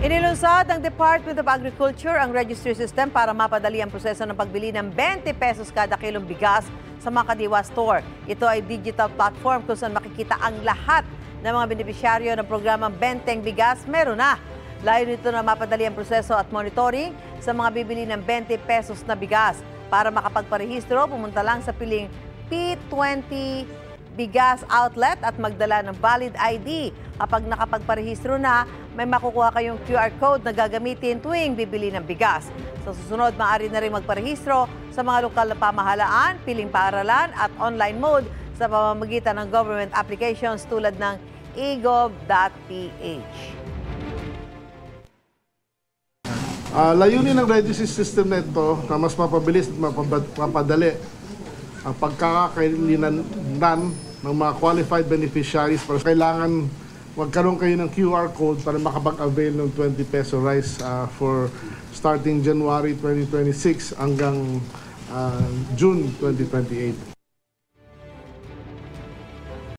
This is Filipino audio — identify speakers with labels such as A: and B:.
A: Inilunsad ng Department of Agriculture ang registry system para mapadali ang proseso ng pagbili ng 20 pesos kada kilong bigas sa mga Kadiwa Store. Ito ay digital platform kung saan makikita ang lahat ng mga benepisyaryo ng programang Benteng Bigas. Meron na. Layo nito na mapadali ang proseso at monitoring sa mga bibili ng 20 pesos na bigas. Para makapagparehistro, pumunta lang sa piling P20 Bigas Outlet at magdala ng valid ID. Kapag nakapagparehistro na, may makukuha kayong QR code na gagamitin tuwing bibili ng bigas. Sa susunod, maaari na rin magparehistro sa mga lokal na pamahalaan, piling paaralan at online mode sa pamamagitan ng government applications tulad ng egov.ph.
B: Layunin ng registry system na ito na mas mapabilis at mapadali ang pagkakailangan ng mga qualified beneficiaries. Pero kailangan magkaroon kayo ng QR code para makapag-avail ng 20 peso rice for starting January 2026 hanggang June 2028.